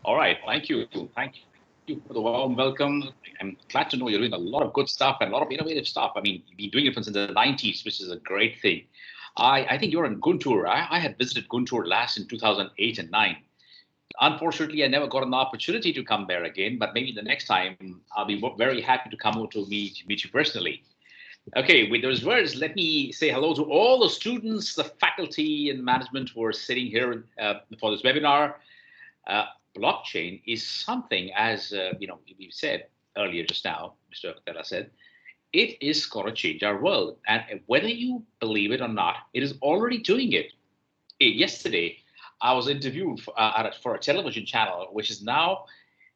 All right, thank you. Thank you for the warm welcome. I'm glad to know you're doing a lot of good stuff and a lot of innovative stuff. I mean, you've been doing it since the 90s, which is a great thing. I think you're in Guntur. I had visited Guntur last in 2008 and 9. Unfortunately, I never got an opportunity to come there again, but maybe the next time I'll be very happy to come over to meet you personally. Okay, with those words, let me say hello to all the students, the faculty, and management who are sitting here for this webinar. Uh, Blockchain is something, as we said earlier just now, Mr. Tella said, it is going to change our world. And whether you believe it or not, it is already doing it. Yesterday, I was interviewed for a television channel, which is now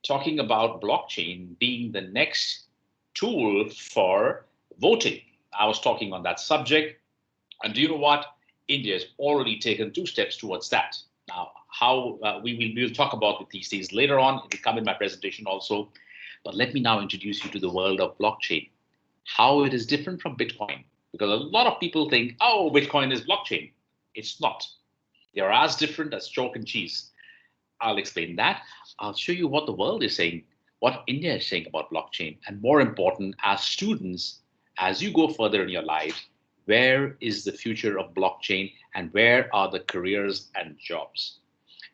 talking about blockchain being the next tool for voting. I was talking on that subject. And do you know what? India has already taken 2 steps towards that. Now, how we will talk about these things later on. It will come in my presentation also. But let me now introduce you to the world of blockchain, how it is different from Bitcoin. Because a lot of people think, oh, Bitcoin is blockchain. It's not. They are as different as chalk and cheese. I'll explain that. I'll show you what the world is saying, what India is saying about blockchain, and more important, as students, as you go further in your life, where is the future of blockchain and where are the careers and jobs?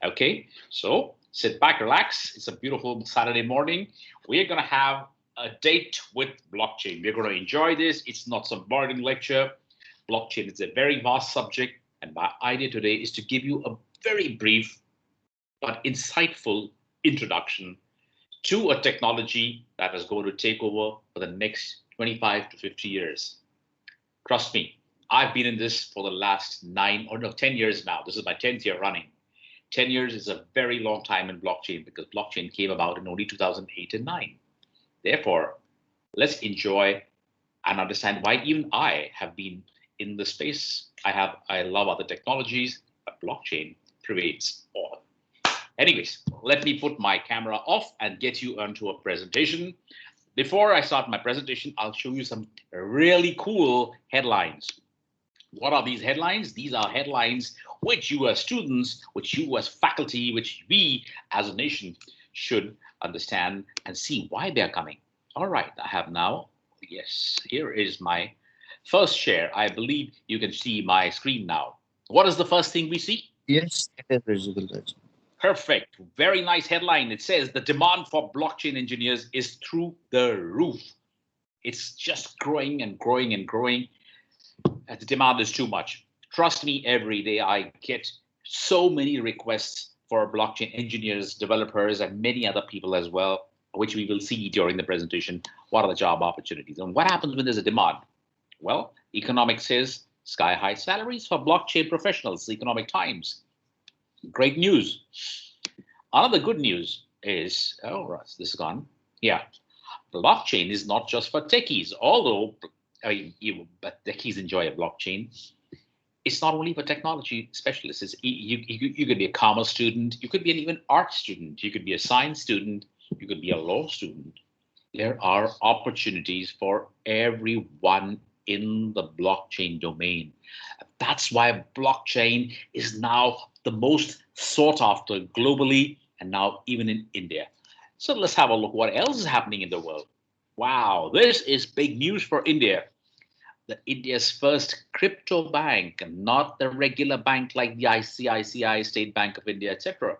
Okay, so sit back, relax. It's a beautiful Saturday morning. We're going to have a date with blockchain. We're going to enjoy this. It's not some boring lecture. Blockchain is a very vast subject. And my idea today is to give you a very brief but insightful introduction to a technology that is going to take over for the next 25 to 50 years. Trust me, I've been in this for the last 10 years now. This is my 10th year running. 10 years is a very long time in blockchain because blockchain came about in only 2008 and 9. Therefore, let's enjoy and understand why even I have been in the space. I love other technologies, but blockchain pervades all. Anyways, let me put my camera off and get you onto a presentation. Before I start my presentation, I'll show you some really cool headlines. What are these headlines? These are headlines which you as students, which you as faculty, which we as a nation should understand and see why they're coming. All right, I have now, yes, here is my first share. I believe you can see my screen now. What is the first thing we see? Yes, it is visible, Raj. Perfect. Very nice headline. It says the demand for blockchain engineers is through the roof. It's just growing and growing and growing. The demand is too much. Trust me, every day I get so many requests for blockchain engineers, developers, and many other people as well, which we will see during the presentation. What are the job opportunities? And what happens when there's a demand? Well, economics says sky high salaries for blockchain professionals, Economic Times. Great news. Another good news is, oh, this is gone. Yeah, blockchain is not just for techies, although but techies enjoy a blockchain. It's not only for technology specialists. You could be a commerce student, you could be an even art student, you could be a science student, you could be a law student. There are opportunities for everyone in the blockchain domain. That's why blockchain is now the most sought after globally and now even in India. So let's have a look what else is happening in the world. Wow, this is big news for India. The India's first crypto bank, not the regular bank like the ICICI, State Bank of India, etc.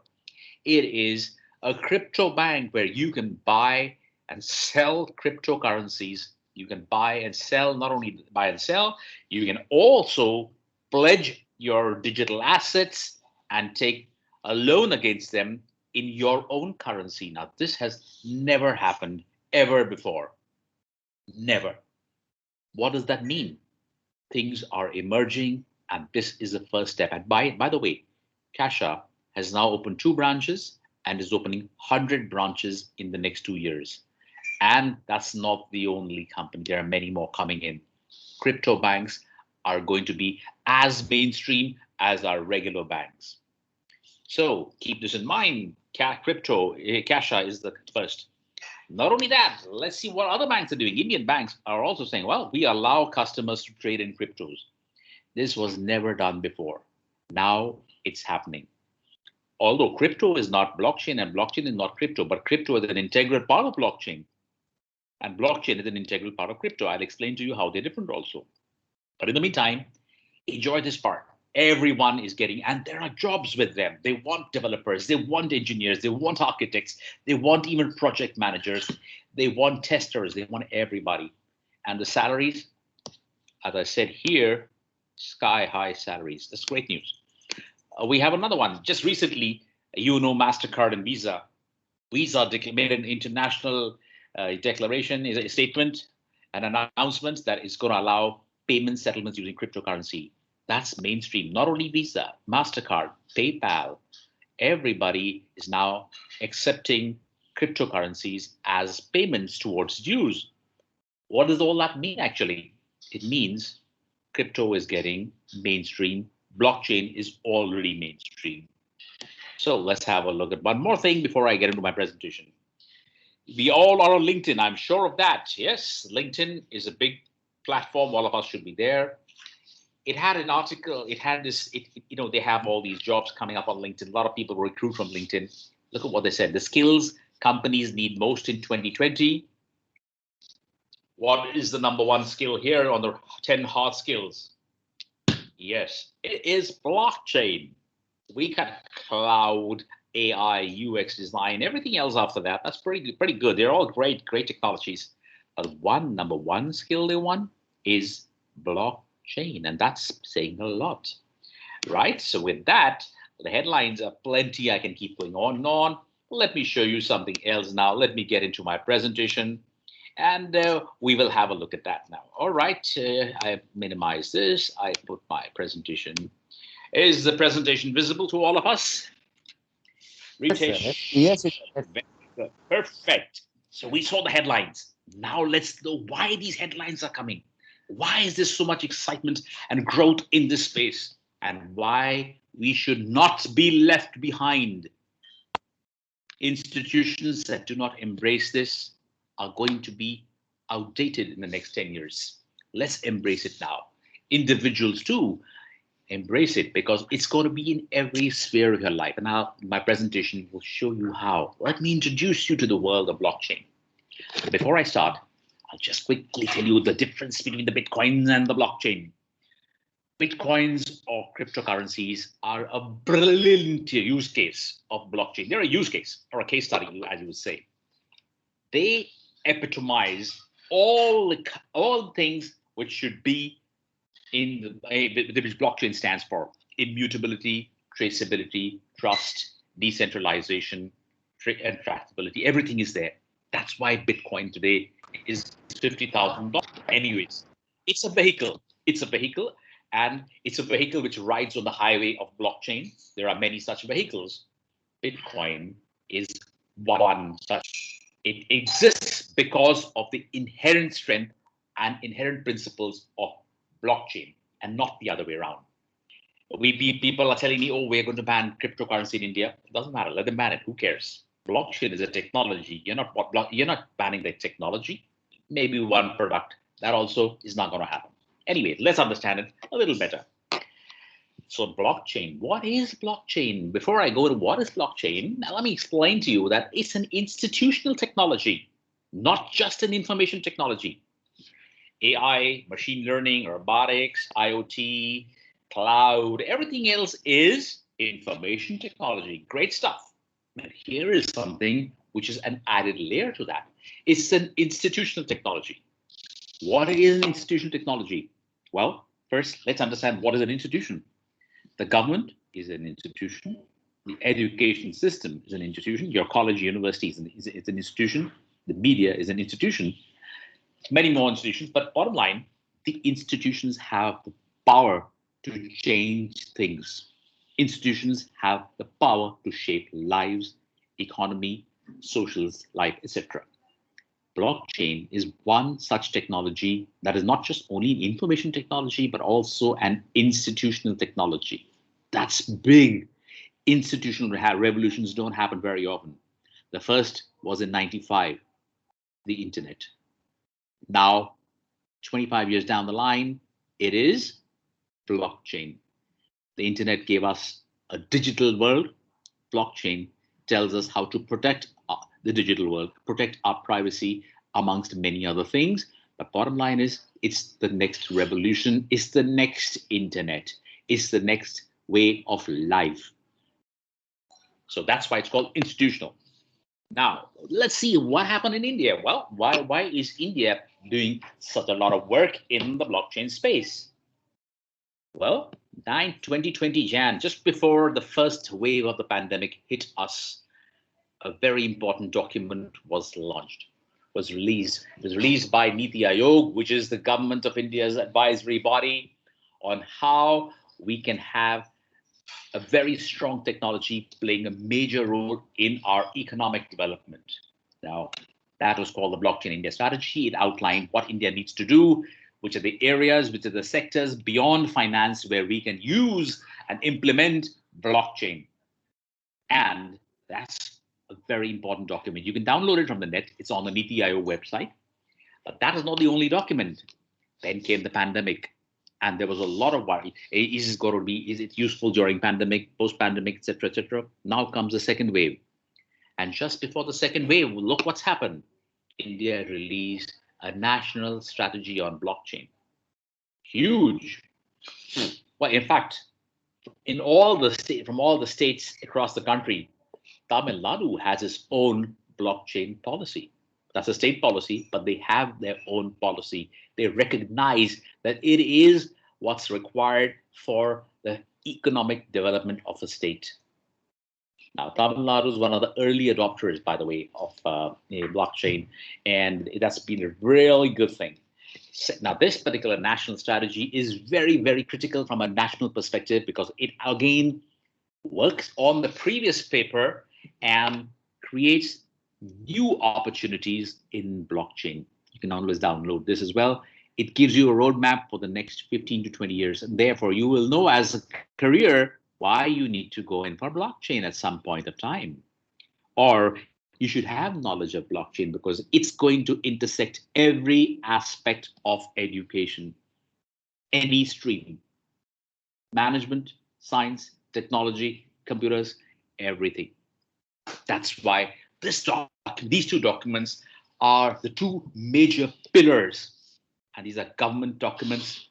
It is a crypto bank where you can buy and sell cryptocurrencies. You can buy and sell, not only buy and sell, you can also pledge your digital assets and take a loan against them in your own currency. Now, this has never happened ever before. Never. What does that mean? Things are emerging, and this is the first step. And by the way, Kasha has now opened 2 branches and is opening 100 branches in the next 2 years. And that's not the only company. There are many more coming in. Crypto banks are going to be as mainstream as our regular banks. So keep this in mind. Kasha is the first. Not only that, let's see what other banks are doing. Indian banks are also saying, well, we allow customers to trade in cryptos. This was never done before. Now it's happening. Although crypto is not blockchain and blockchain is not crypto, but crypto is an integral part of blockchain and blockchain is an integral part of crypto. I'll explain to you how they're different also. But in the meantime, enjoy this part. Everyone is getting, and there are jobs with them. They want developers, they want engineers, they want architects, they want even project managers, they want testers, they want everybody. And the salaries, as I said here, sky high salaries. That's great news. We have another one. Just recently, MasterCard and Visa. Visa made an international declaration, is a statement, an announcement that is going to allow payment settlements using cryptocurrency. That's mainstream. Not only Visa, MasterCard, PayPal, everybody is now accepting cryptocurrencies as payments towards dues. What does all that mean actually? It means crypto is getting mainstream. Blockchain is already mainstream. So let's have a look at one more thing before I get into my presentation. We all are on LinkedIn. I'm sure of that. Yes, LinkedIn is a big platform. All of us should be there. It had an article. It had this, they have all these jobs coming up on LinkedIn. A lot of people recruit from LinkedIn. Look at what they said. The skills companies need most in 2020. What is the number one skill here on the 10 hard skills? Yes, it is blockchain. We got cloud, AI, UX design, everything else after that. That's pretty good. They're all great technologies. But number one skill they want is blockchain, and that's saying a lot, right? So with that, the headlines are plenty. I can keep going on and on. Let me show you something else now. Let me get into my presentation. And we will have a look at that now. All right, I minimize this. I put my presentation. Is the presentation visible to all of us? Ritesh? Yes, it is. Perfect. So we saw the headlines. Now let's know why these headlines are coming. Why is there so much excitement and growth in this space? And why we should not be left behind. Institutions that do not embrace this are going to be outdated in the next 10 years. Let's embrace it now. Individuals too, embrace it because it's going to be in every sphere of your life. And now my presentation will show you how. Let me introduce you to the world of blockchain. Before I start, I'll just quickly tell you the difference between the Bitcoins and the blockchain. Bitcoins or cryptocurrencies are a brilliant use case of blockchain. They're a use case or a case study, as you would say. They epitomize all things which should be in which blockchain stands for: immutability, traceability, trust, decentralization, and tractability. Everything is there. That's why Bitcoin today is $50,000. Anyways, it's a vehicle. It's a vehicle, and it's a vehicle which rides on the highway of blockchain. There are many such vehicles. Bitcoin is one such. It exists because of the inherent strength and inherent principles of blockchain, and not the other way around. People are telling me, oh, we're going to ban cryptocurrency in India. It doesn't matter. Let them ban it. Who cares? Blockchain is a technology. You're not banning the technology. Maybe one product. That also is not going to happen. Anyway, let's understand it a little better. So blockchain, what is blockchain? Before I go to what is blockchain, now let me explain to you that it's an institutional technology, not just an information technology. AI, machine learning, robotics, IoT, cloud, everything else is information technology. Great stuff. But here is something which is an added layer to that. It's an institutional technology. What is an institutional technology? Well, first, let's understand what is an institution. The government is an institution. The education system is an institution. Your college, university is an institution. The media is an institution. Many more institutions, but bottom line, the institutions have the power to change things. Institutions have the power to shape lives, economy, social life, etc. Blockchain is one such technology that is not just only an information technology, but also an institutional technology. That's big. Institutional revolutions don't happen very often. The first was in 95, the internet. Now, 25 years down the line, it is blockchain. The internet gave us a digital world. blockchain tells us how to protect the digital world, protect our privacy, amongst many other things. But bottom line is, it's the next revolution, it's the next internet, it's the next way of life. So that's why it's called institutional. Now, let's see what happened in India. Well, why is India doing such a lot of work in the blockchain space? Well, 2020 Jan, just before the first wave of the pandemic hit us, a very important document was launched, was released. It was released by Niti Aayog, which is the government of India's advisory body, on how we can have a very strong technology playing a major role in our economic development. Now, that was called the Blockchain India Strategy. It outlined what India needs to do, which are the areas, which are the sectors beyond finance where we can use and implement blockchain. And that's a very important document. You can download it from the net. It's on the Niti Aayog website. But that is not the only document. Then came the pandemic. And there was a lot of worry. Is it going to be, is it useful during pandemic, post-pandemic, etc., etc.? Now comes the second wave. And just before the second wave, look what's happened. India released a national strategy on blockchain. Huge. Well, in fact, in all the from all the states across the country, Tamil Nadu has its own blockchain policy. That's a state policy, but they have their own policy. They recognize that it is what's required for the economic development of a state. Now, Tamil Nadu is one of the early adopters, by the way, of blockchain, and that's been a really good thing. Now, this particular national strategy is very, very critical from a national perspective because it again works on the previous paper and creates new opportunities in blockchain. You can always download this as well. It gives you a roadmap for the next 15 to 20 years. And therefore, you will know as a career why you need to go in for blockchain at some point of time. Or you should have knowledge of blockchain because it's going to intersect every aspect of education, any stream, management, science, technology, computers, everything. That's why these two documents are the two major pillars. And these are government documents.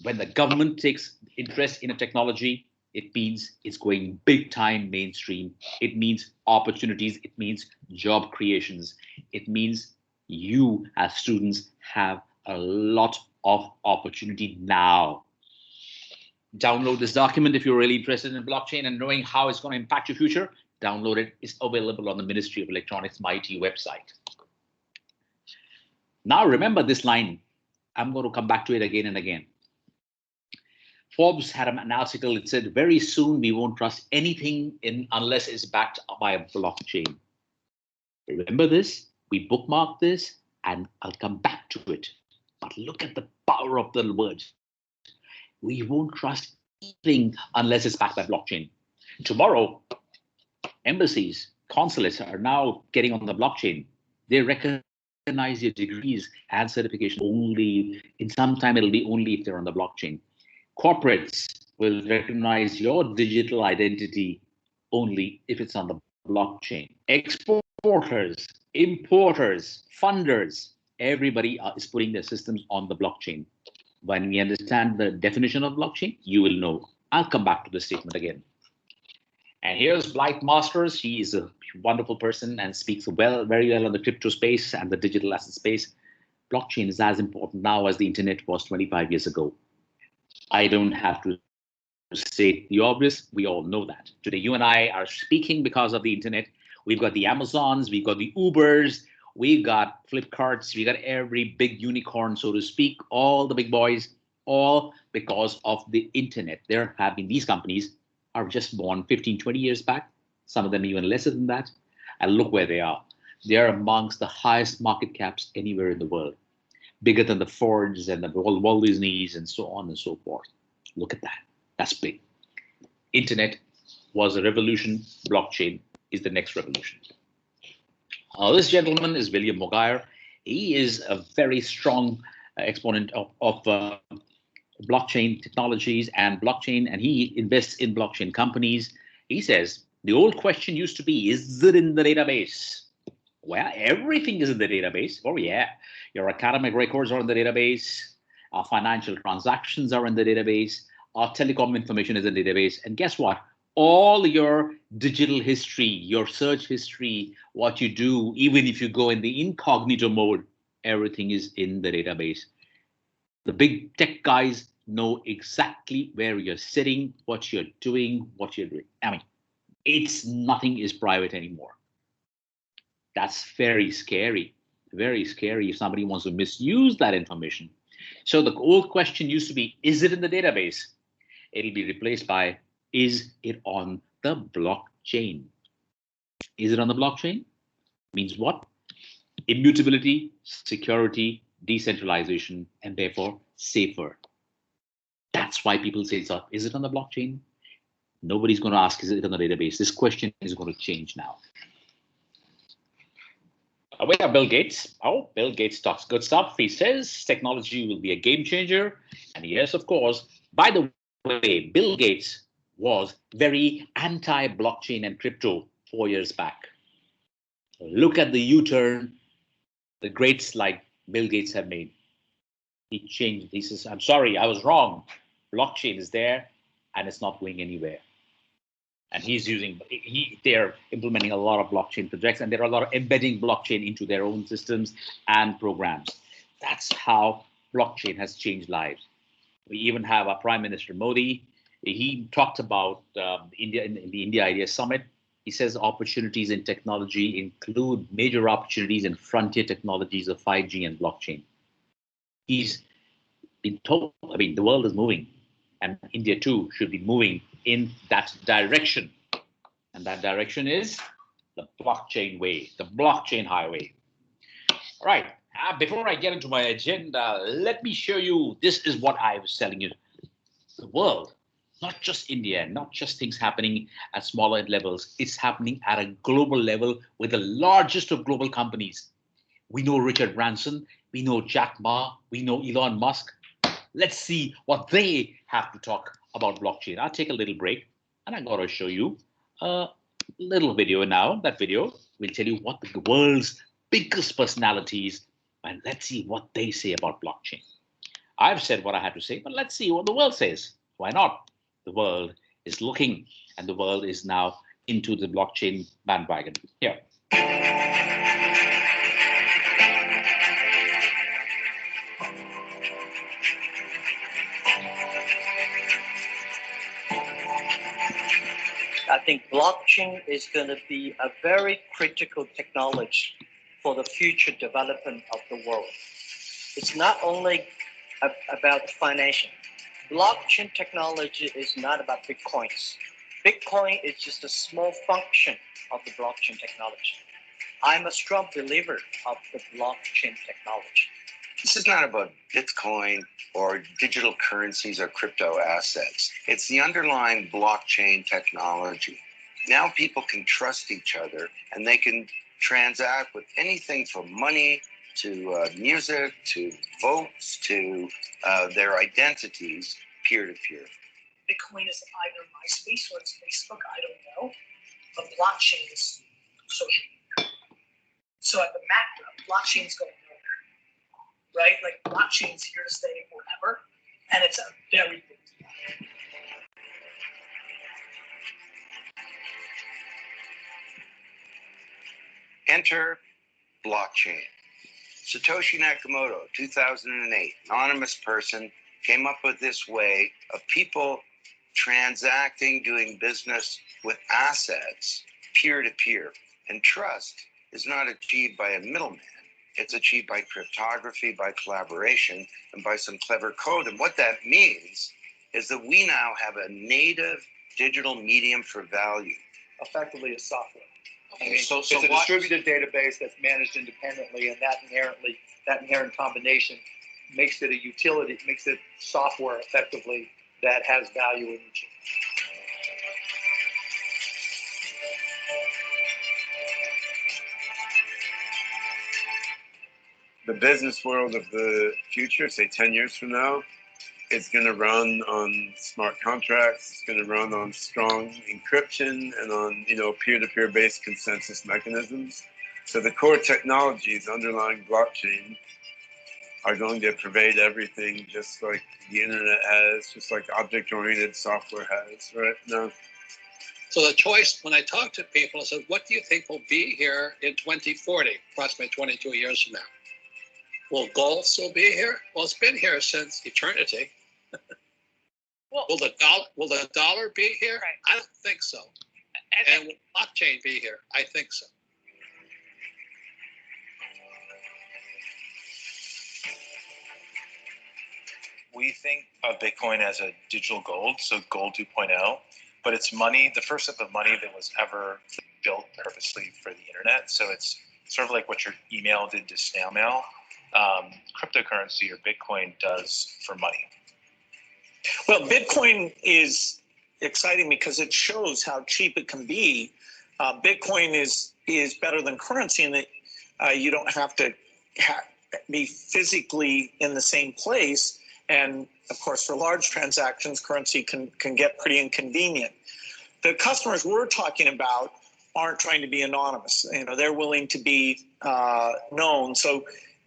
When the government takes interest in a technology, it means it's going big time mainstream. It means opportunities. It means job creations. It means you as students have a lot of opportunity now. Download this document if you're really interested in blockchain and knowing how it's going to impact your future. Download it. It's available on the Ministry of Electronics MeitY website. Now remember this line. I'm going to come back to it again and again. Forbes had an article. It said, very soon we won't trust anything unless it's backed by a blockchain. Remember this? We bookmark this and I'll come back to it. But look at the power of the words. We won't trust anything unless it's backed by blockchain. Tomorrow, embassies, consulates are now getting on the blockchain. They recognize your degrees and certification only. In some time, it'll be only if they're on the blockchain. Corporates will recognize your digital identity only if it's on the blockchain. Exporters, importers, funders, everybody is putting their systems on the blockchain. When we understand the definition of blockchain, you will know. I'll come back to the statement again. And here's Blythe Masters. He is a wonderful person and speaks very well on the crypto space and the digital asset space. Blockchain is as important now as the internet was 25 years ago. I don't have to state the obvious. We all know that. Today, you and I are speaking because of the internet. We've got the Amazons, we've got the Ubers, we've got Flipkarts, we got every big unicorn, so to speak, all the big boys, all because of the internet. There have been these companies are just born 15, 20 years back, some of them even lesser than that. And look where they are. They are amongst the highest market caps anywhere in the world. Bigger than the Fords and the Walt Disneys and so on and so forth. Look at that. That's big. Internet was a revolution. Blockchain is the next revolution. This gentleman is William Mogair. He is a very strong exponent of blockchain technologies and blockchain, and he invests in blockchain companies. He says The old question used to be, is it in the database? Well, everything is in the database. Oh, yeah. Your academic records are in the database. Our financial transactions are in the database. Our telecom information is in the database. And guess what? All your digital history, your search history, what you do, even if you go in the incognito mode, everything is in the database. The big tech guys know exactly where you're sitting, what you're doing, what you're doing. I mean, it's nothing is private anymore. That's very scary, very scary if somebody wants to misuse that information. So the old question used to be, is it in the database? It'll be replaced by, is it on the blockchain? Is it on the blockchain? Means what? Immutability, security, decentralization, and therefore safer. That's why people say, so, is it on the blockchain? Nobody's going to ask, is it on the database? This question is going to change now. We have Bill Gates. Oh, Bill Gates talks good stuff. He says technology will be a game changer. And yes, of course, by the way, Bill Gates was very anti-blockchain and crypto 4 years back. Look at the U-turn the greats like Bill Gates have made. He changed. He says, I'm sorry, I was wrong. Blockchain is there and it's not going anywhere. And they're implementing a lot of blockchain projects, and there are a lot of embedding blockchain into their own systems and programs. That's how blockchain has changed lives. We even have our Prime Minister Modi. He talked about India in the India Idea Summit. He says opportunities in technology include major opportunities in frontier technologies of 5G and blockchain. He's been told, I mean, the world is moving, and India too should be moving in that direction. And that direction is the blockchain way, the blockchain highway. All right. Before I get into my agenda, let me show you. This is what I was telling you. The world, not just India, not just things happening at smaller levels, it's happening at a global level with the largest of global companies. We know Richard Branson, we know Jack Ma, we know Elon Musk. Let's see what they have to talk about blockchain. I'll take a little break and I'm going to show you a little video now. That video will tell you what the world's biggest personalities, and let's see what they say about blockchain. I've said what I had to say, but let's see what the world says. Why not? The world is looking, and the world is now into the blockchain bandwagon. Here. I think blockchain is going to be a very critical technology for the future development of the world. It's not only about financial. Blockchain technology is not about Bitcoins. Bitcoin is just a small function of the blockchain technology. I'm a strong believer of the blockchain technology. This is not about Bitcoin or digital currencies or crypto assets. It's the underlying blockchain technology. Now people can trust each other, and they can transact with anything from money to music to votes to their identities peer-to-peer. Bitcoin is either MySpace or it's Facebook, I don't know. But blockchain is social media. So at the macro, blockchain is going nowhere, right? Like blockchain is here to stay forever, and it's a very big deal. Enter blockchain. Satoshi Nakamoto, 2008, anonymous person, came up with this way of people transacting, doing business with assets peer-to-peer. And trust is not achieved by a middleman. It's achieved by cryptography, by collaboration, and by some clever code. And what that means is that we now have a native digital medium for value. Effectively a software. Okay, I mean, so it's a distributed database that's managed independently, and that inherent combination makes it a utility, makes it software effectively that has value in each. The business world of the future, say 10 years from now, It's going to run on smart contracts. It's going to run on strong encryption and on, peer-to-peer based consensus mechanisms. So the core technologies underlying blockchain are going to pervade everything, just like the internet has, just like object-oriented software has, right? No. So the choice, when I talk to people, I said, what do you think will be here in 2040, approximately 22 years from now? Will gold still be here? Well, it's been here since eternity. Well, Will the dollar be here? Right. I don't think so. And will blockchain be here? I think so. We think of Bitcoin as a digital gold, so gold 2.0, but it's money, the first step of money that was ever built purposely for the internet. So it's sort of like what your email did to snail mail. Cryptocurrency or Bitcoin does for money. Well, Bitcoin is exciting because it shows how cheap it can be. Bitcoin is better than currency in that you don't have to be physically in the same place. And of course, for large transactions, currency can get pretty inconvenient. The customers we're talking about aren't trying to be anonymous. They're willing to be known. So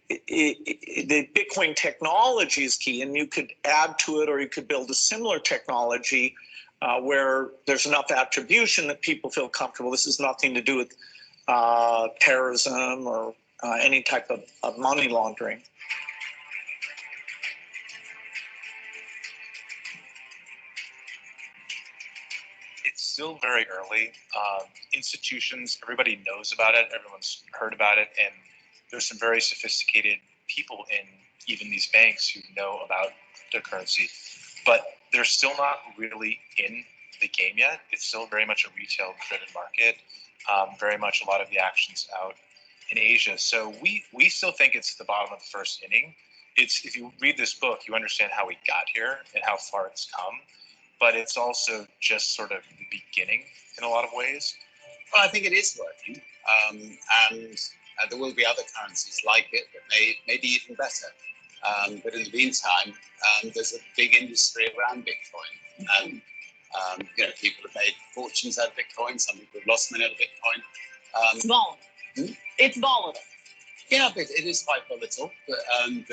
the Bitcoin technology is key, and you could add to it, or you could build a similar technology where there's enough attribution that people feel comfortable. This has nothing to do with terrorism or any type of money laundering. It's still very early. Institutions, everybody knows about it, everyone's heard about it, and there's some very sophisticated people in even these banks who know about cryptocurrency, but they're still not really in the game yet. It's still very much a retail-driven market, very much a lot of the actions out in Asia. So we still think it's the bottom of the first inning. If you read this book, you understand how we got here and how far it's come, but it's also just sort of the beginning in a lot of ways. Well, I think it is working, and there will be other currencies like it that may be even better. But in the meantime, there's a big industry around Bitcoin. And, people have made fortunes out of Bitcoin. Some people have lost money out of Bitcoin. It's volatile. It's volatile. Yeah, but it is quite volatile. But in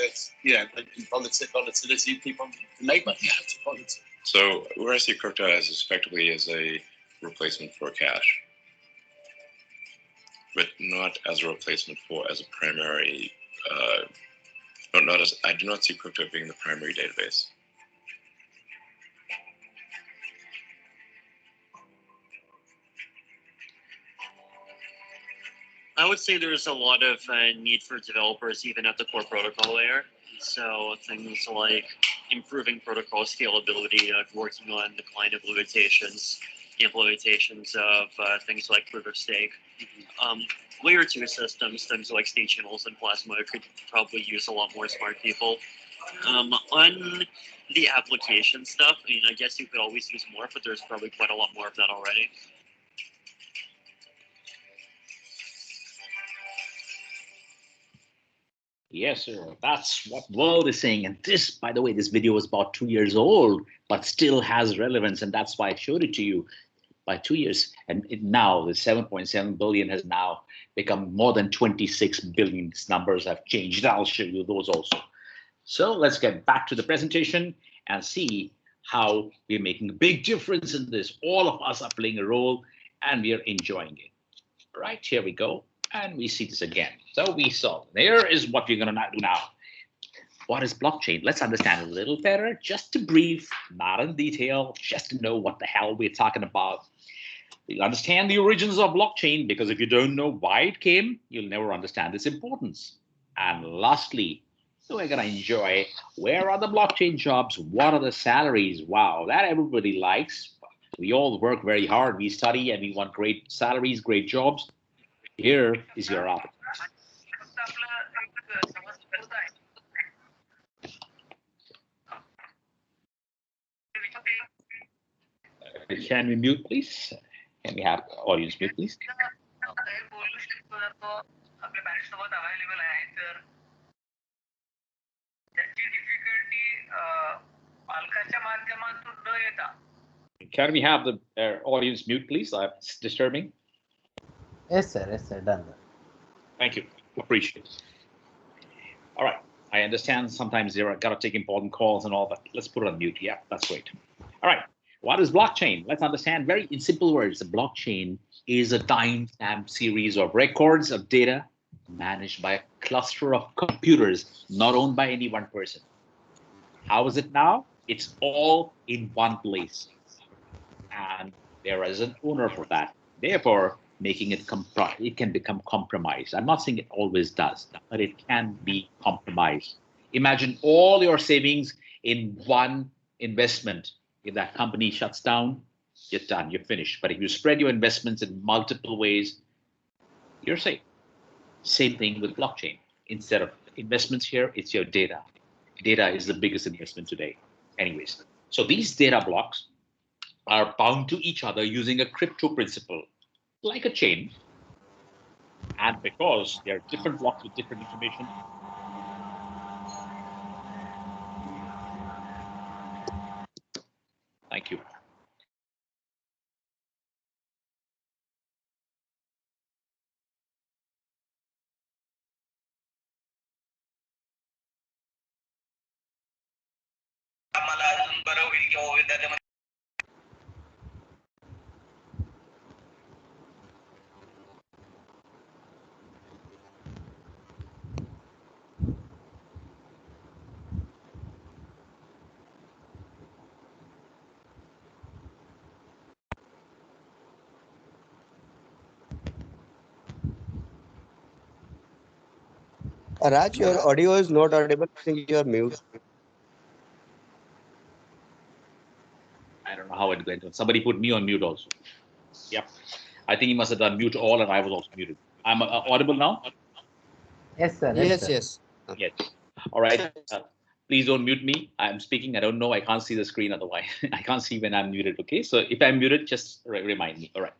volatility, people can make money out of volatility. So where I see crypto as effectively as a replacement for cash, but not as a replacement as a primary, I do not see crypto being the primary database. I would say there's a lot of need for developers even at the core protocol layer. So things like improving protocol scalability, working on the client implementations of things like proof of stake. Layer 2 systems, things like state channels and Plasma could probably use a lot more smart people. On the application stuff, I guess you could always use more, but there's probably quite a lot more of that already. Yes, sir. That's what world is saying. And this, by the way, this video was about 2 years old, but still has relevance. And that's why I showed it to you by 2 years. And now the 7.7 billion has now become more than 26 billion. These numbers have changed. I'll show you those also. So let's get back to the presentation and see how we're making a big difference in this. All of us are playing a role and we are enjoying it. Right, here we go. And we see this again. So we saw, there is what we're going to do now. What is blockchain? Let's understand it a little better, just to brief, not in detail, just to know what the hell we're talking about. You'll understand the origins of blockchain, because if you don't know why it came, you'll never understand its importance. And lastly, so we're going to enjoy, where are the blockchain jobs? What are the salaries? Wow, that everybody likes. We all work very hard. We study and we want great salaries, great jobs. Here is your opportunity. Can we mute, please? Can we have audience mute, please? Can we have the audience mute, please? It's disturbing. Yes, sir. Yes, sir. Done. Thank you. Appreciate it. All right. I understand sometimes you're got to take important calls and all, but let's put it on mute. Yeah, that's great. All right. What is blockchain? Let's understand very in simple words. A blockchain is a timestamp series of records of data managed by a cluster of computers, not owned by any one person. How is it now? It's all in one place. And there is an owner for that. Therefore, making it can become compromised. I'm not saying it always does, but it can be compromised. Imagine all your savings in one investment. If that company shuts down, you're done, you're finished. But if you spread your investments in multiple ways, you're safe. Same thing with blockchain. Instead of investments here, it's your data. Data is the biggest investment today. Anyways, so these data blocks are bound to each other using a crypto principle, like a chain. And because they're different blocks with different information, thank you. Raj, your audio is not audible. I think you are mute. I don't know how it went. Somebody put me on mute also. Yep. I think he must have done mute all and I was also muted. I'm audible now? Yes, sir. Yes. Yes. All right. Please don't mute me. I'm speaking. I don't know. I can't see the screen otherwise. I can't see when I'm muted. Okay. So if I'm muted, just remind me. All right.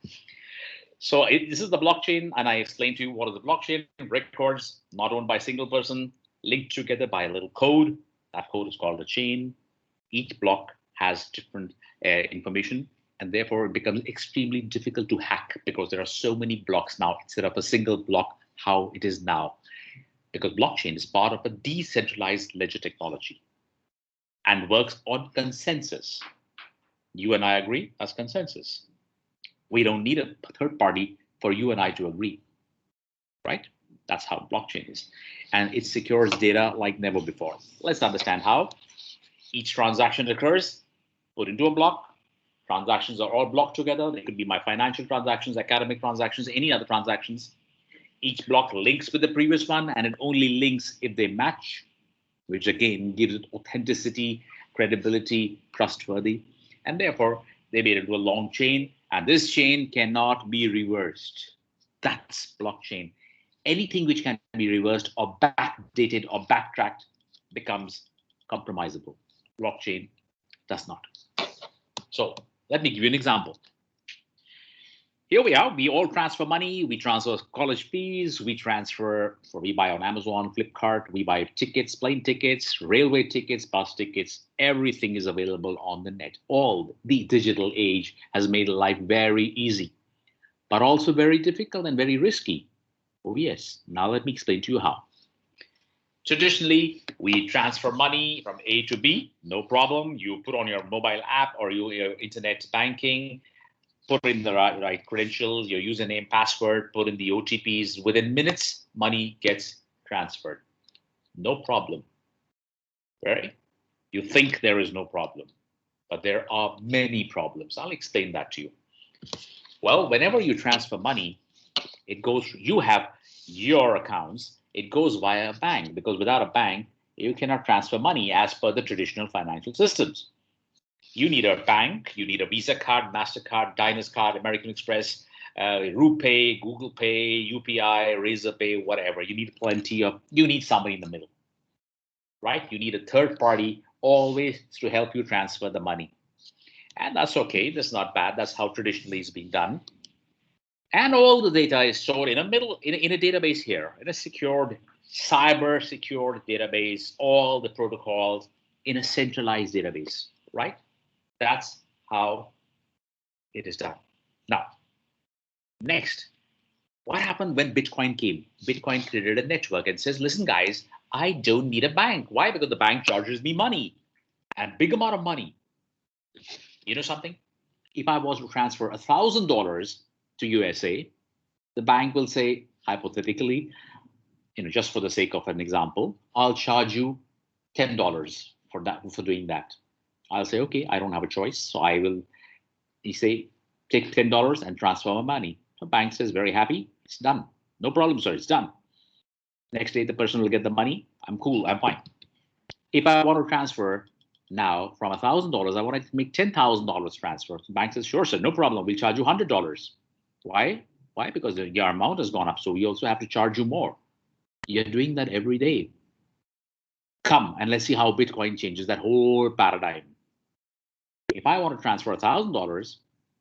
So this is the blockchain, and I explained to you what is the blockchain. Records not owned by a single person, linked together by a little code. That code is called a chain. Each block has different information, and therefore it becomes extremely difficult to hack because there are so many blocks now instead of a single block, how it is now. Because blockchain is part of a decentralized ledger technology and works on consensus. You and I agree, that's consensus. We don't need a third party for you and I to agree, right? That's how blockchain is. And it secures data like never before. Let's understand how. Each transaction occurs, put into a block. Transactions are all blocked together. They could be my financial transactions, academic transactions, any other transactions. Each block links with the previous one, and it only links if they match, which again gives it authenticity, credibility, trustworthy. And therefore, they made it into a long chain, and this chain cannot be reversed. That's blockchain. Anything which can be reversed or backdated or backtracked becomes compromisable. Blockchain does not. So let me give you an example. Here we are. We all transfer money. We transfer college fees. We buy on Amazon, Flipkart. We buy tickets, plane tickets, railway tickets, bus tickets. Everything is available on the net. All the digital age has made life very easy, but also very difficult and very risky. Oh, yes. Now let me explain to you how. Traditionally, we transfer money from A to B. No problem. You put on your mobile app or your internet banking. Put in the right credentials, your username, password, put in the OTPs. Within minutes, money gets transferred. No problem. Right? You think there is no problem, but there are many problems. I'll explain that to you. Well, whenever you transfer money, it goes, you have your accounts, it goes via a bank, because without a bank, you cannot transfer money as per the traditional financial systems. You need a bank, you need a Visa card, MasterCard, Diners card, American Express, RuPay, Google Pay, UPI, Razorpay, whatever. You need you need somebody in the middle, right? You need a third party always to help you transfer the money. And that's okay, that's not bad. That's how traditionally it's being done. And all the data is stored in a database here, in a secured, cyber secured database, all the protocols in a centralized database, right? That's how It is done. Now, next, what happened when Bitcoin came? Bitcoin created a network and says, listen, guys, I don't need a bank. Why? Because the bank charges me money, and big amount of money. You know something? If I was to transfer $1,000 to USA, the bank will say, hypothetically, just for the sake of an example, I'll charge you $10 for that, for doing that. I'll say, okay, I don't have a choice. So I will, you say, take $10 and transfer my money. The bank says, very happy, it's done. No problem, sir, it's done. Next day, the person will get the money. I'm cool, I'm fine. If I want to transfer now from $1,000, I want to make $10,000 transfer. The bank says, sure, sir, no problem. We'll charge you $100. Why? Why? Because your amount has gone up. So we also have to charge you more. You're doing that every day. Come and let's see how Bitcoin changes that whole paradigm. If I want to transfer $1,000,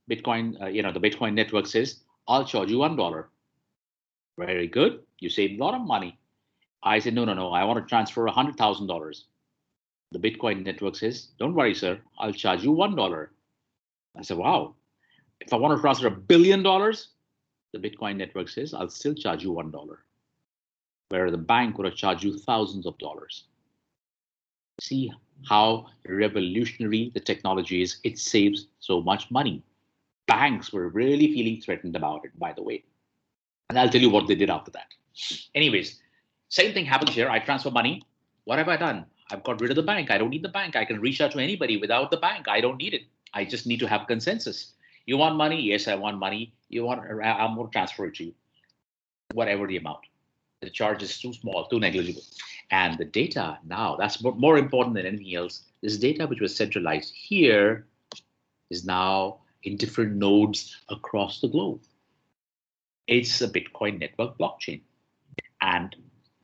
Bitcoin, the Bitcoin network says, I'll charge you $1. Very good. You save a lot of money. I said, no, I want to transfer $100,000. The Bitcoin network says, don't worry, sir, I'll charge you $1. I said, wow. If I want to transfer $1 billion, the Bitcoin network says, I'll still charge you $1. Where the bank would have charged you thousands of dollars. See how revolutionary the technology is. It saves so much money. Banks were really feeling threatened about it, by the way. And I'll tell you what they did after that. Anyways, same thing happens here. I transfer money. What have I done? I've got rid of the bank. I don't need the bank. I can reach out to anybody without the bank. I don't need it. I just need to have consensus. You want money? Yes, I want money. I'm going to transfer it to you. Whatever the amount. The charge is too small, too negligible. And the data now, that's more important than anything else. This data which was centralized here is now in different nodes across the globe. It's a Bitcoin network blockchain. And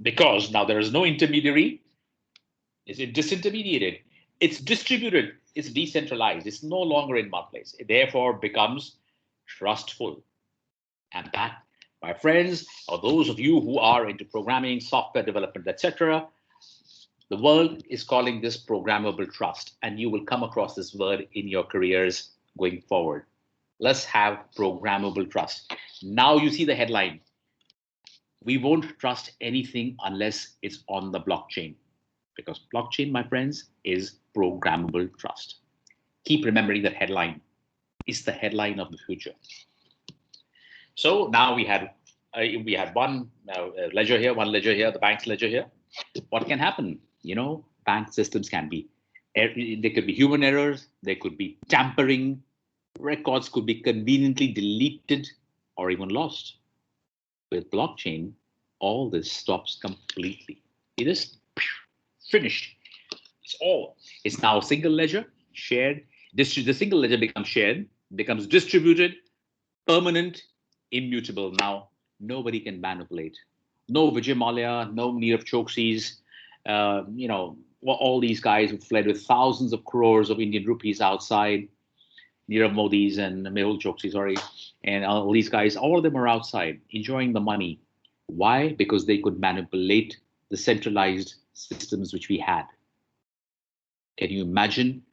because now there is no intermediary, is it disintermediated? It's distributed, it's decentralized, it's no longer in one place. It therefore becomes trustful. And that, my friends, or those of you who are into programming, software development, etc., the world is calling this programmable trust, and you will come across this word in your careers going forward. Let's have programmable trust. Now you see the headline. We won't trust anything unless it's on the blockchain, because blockchain, my friends, is programmable trust. Keep remembering that headline. It's the headline of the future. So now we had one ledger here, the bank's ledger here. What can happen? Bank systems can be, there could be human errors, there could be tampering, records could be conveniently deleted or even lost. With blockchain, all this stops completely. It is finished. It's now a single ledger, shared. The single ledger becomes shared, becomes distributed, permanent, immutable. Now nobody can manipulate. No Vijay Mallya, no Nirav Choksis, all these guys who fled with thousands of crores of Indian rupees outside, Nirav Modis and Mehul Choksi, sorry, and all these guys, all of them are outside enjoying the money. Why? Because they could manipulate the centralized systems which we had. Can you imagine?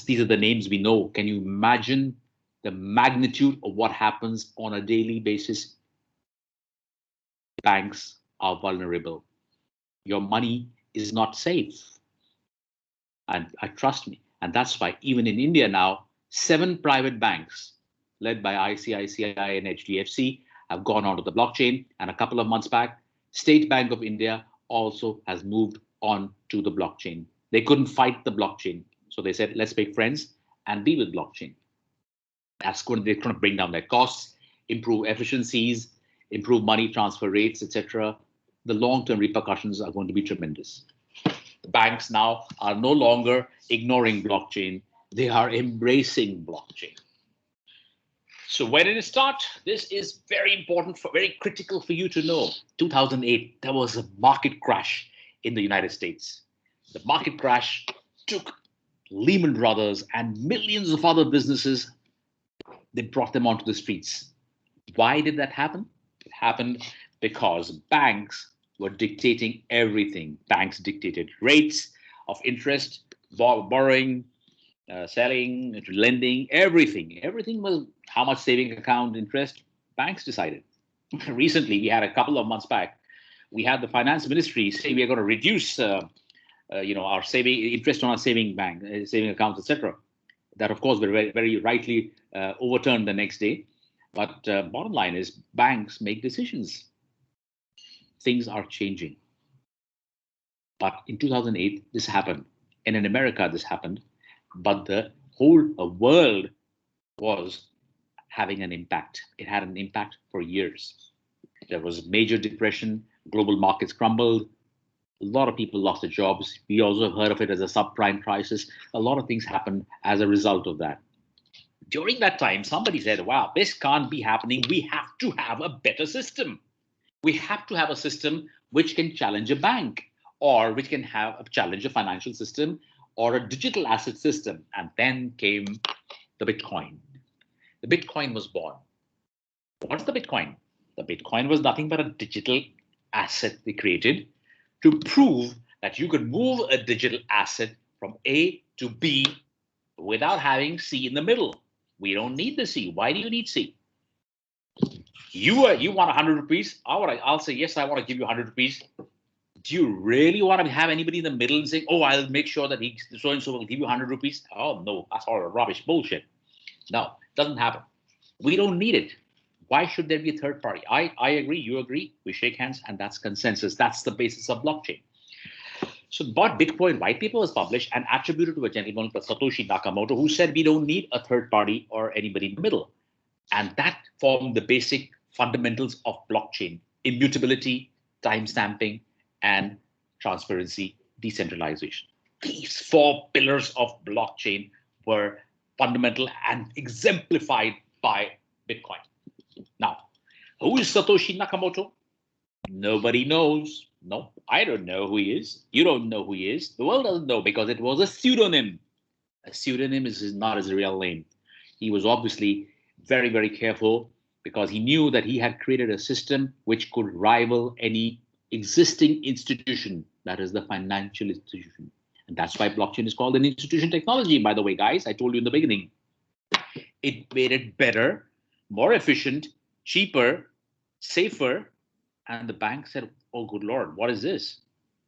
These are the names we know. Can you imagine the magnitude of what happens on a daily basis? Banks are vulnerable. Your money is not safe. And trust me. And that's why even in India now, 7 private banks led by ICICI and HDFC have gone onto the blockchain. And a couple of months back, State Bank of India also has moved on to the blockchain. They couldn't fight the blockchain. So they said, let's make friends and be with blockchain. They're going to bring down their costs, improve efficiencies, improve money transfer rates, etc. The long-term repercussions are going to be tremendous. The banks now are no longer ignoring blockchain. They are embracing blockchain. So where did it start? This is very important, very critical for you to know. 2008, there was a market crash in the United States. The market crash took Lehman Brothers and millions of other businesses. They brought them onto the streets. Why did that happen? It happened because banks were dictating everything. Banks dictated rates of interest, borrowing, selling, to lending, everything. Everything was how much saving account interest banks decided. Recently, we had a couple of months back, we had the finance ministry say we are going to reduce, our saving interest on our saving accounts, etc. That, of course, were very, very rightly overturned the next day. But bottom line is, banks make decisions. Things are changing. But in 2008, this happened, and in America, this happened. But the whole world was having an impact. It had an impact for years. There was major depression, global markets crumbled, a lot of people lost their jobs. We also heard of it as a subprime crisis. A lot of things happened as a result of that. During that time, somebody said, wow, this can't be happening. We have to have a better system. We have to have a system which can challenge a bank, or which can challenge a financial system or a digital asset system. And then came the Bitcoin. The Bitcoin was born. What's the Bitcoin? The Bitcoin was nothing but a digital asset they created to prove that you could move a digital asset from A to B without having C in the middle. We don't need the C. Why do you need C? You want 100 rupees? I'll say, yes, I want to give you 100 rupees. Do you really want to have anybody in the middle and saying, oh, I'll make sure that so-and-so will give you 100 rupees? Oh, no, that's all rubbish bullshit. No, it doesn't happen. We don't need it. Why should there be a third party? I agree, you agree, we shake hands, and that's consensus. That's the basis of blockchain. So Bitcoin white paper was published and attributed to a gentleman called Satoshi Nakamoto, who said we don't need a third party or anybody in the middle. And that formed the basic fundamentals of blockchain: immutability, time stamping, and transparency, decentralization. These 4 pillars of blockchain were fundamental and exemplified by Bitcoin. Now, who is Satoshi Nakamoto? Nobody knows. No, I don't know who he is. You don't know who he is. The world doesn't know, because it was a pseudonym. A pseudonym is not his real name. He was obviously very, very careful, because he knew that he had created a system which could rival any existing institution, that is the financial institution. And that's why blockchain is called an institution technology, by the way, guys. I told you in the beginning. It made it better, more efficient, cheaper, safer. And the bank said, oh, good Lord, what is this?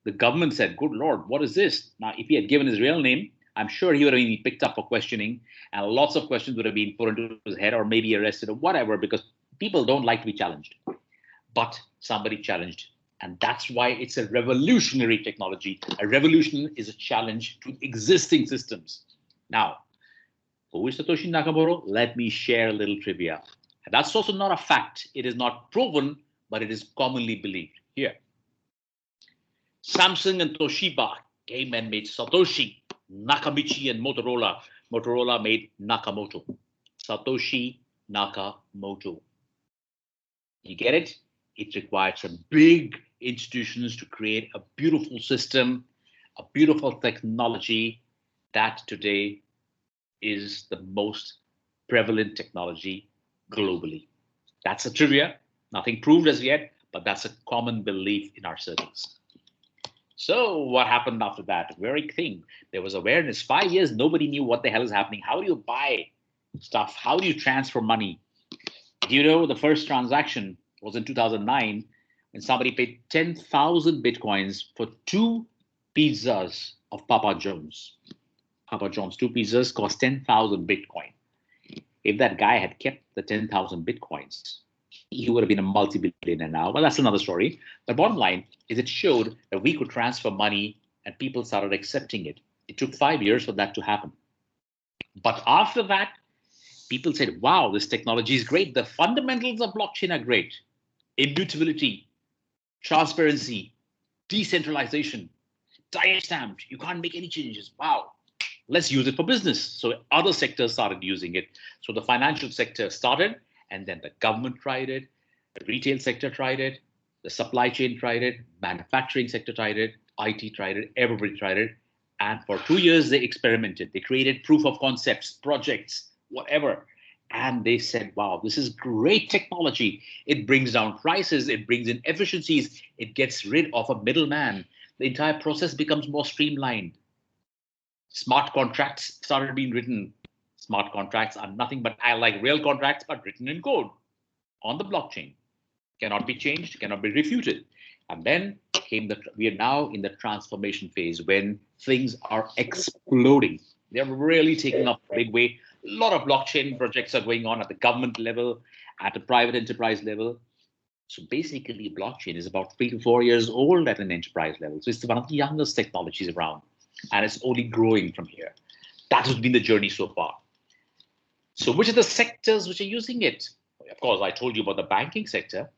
The government said, good Lord, what is this? Now, if he had given his real name, I'm sure he would have been picked up for questioning, and lots of questions would have been put into his head, or maybe arrested or whatever, because people don't like to be challenged. But somebody challenged, and that's why it's a revolutionary technology. A revolution is a challenge to existing systems. Now, who is Satoshi Nakamoto? Let me share a little trivia. And that's also not a fact. It is not proven, but it is commonly believed. Here, Samsung and Toshiba came and made Satoshi. Nakamichi and Motorola made Nakamoto. Satoshi Nakamoto. You get it? It required some big institutions to create a beautiful system, a beautiful technology that today is the most prevalent technology globally. That's a trivia. Nothing proved as yet, but that's a common belief in our circles. So what happened after that? Very thing. There was awareness. 5 years, nobody knew what the hell is happening. How do you buy stuff? How do you transfer money? Do you know the first transaction was in 2009, when somebody paid 10,000 Bitcoins for 2 pizzas of Papa John's. Papa John's, 2 pizzas cost 10,000 Bitcoin. If that guy had kept the 10,000 Bitcoins, he would have been a multi-billionaire now. Well, that's another story. The bottom line is it showed that we could transfer money, and people started accepting it. It took 5 years for that to happen. But after that, people said, wow, this technology is great. The fundamentals of blockchain are great. Immutability, transparency, decentralization, time-stamped. You can't make any changes. Wow. Let's use it for business. So other sectors started using it. So the financial sector started, and then the government tried it, the retail sector tried it, the supply chain tried it, manufacturing sector tried it, IT tried it, everybody tried it. And for 2 years, they experimented. They created proof of concepts, projects, whatever. And they said, wow, this is great technology. It brings down prices. It brings in efficiencies. It gets rid of a middleman. The entire process becomes more streamlined. Smart contracts started being written. Smart contracts are nothing but like real contracts, but written in code on the blockchain. Cannot be changed, cannot be refuted. And then we are now in the transformation phase when things are exploding. They're really taking off a big way. A lot of blockchain projects are going on at the government level, at the private enterprise level. So basically, blockchain is about 3 to 4 years old at an enterprise level. So it's one of the youngest technologies around, and it's only growing from here. That has been the journey so far. So which are the sectors which are using it? Of course, I told you about the banking sector.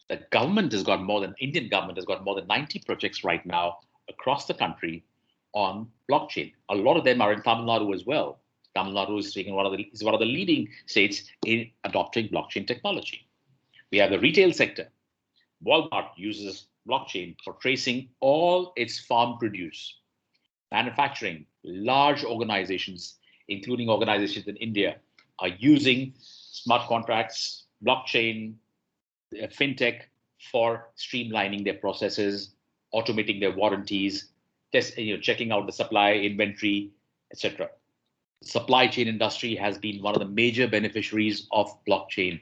The government has got Indian government has got more than 90 projects right now across the country on blockchain. A lot of them are in Tamil Nadu as well. Tamil Nadu is one of the leading states in adopting blockchain technology. We have the retail sector. Walmart uses blockchain for tracing all its farm produce. Manufacturing, large organizations, including organizations in India, are using smart contracts, blockchain, fintech for streamlining their processes, automating their warranties, checking out the supply, inventory, etc. The supply chain industry has been one of the major beneficiaries of blockchain.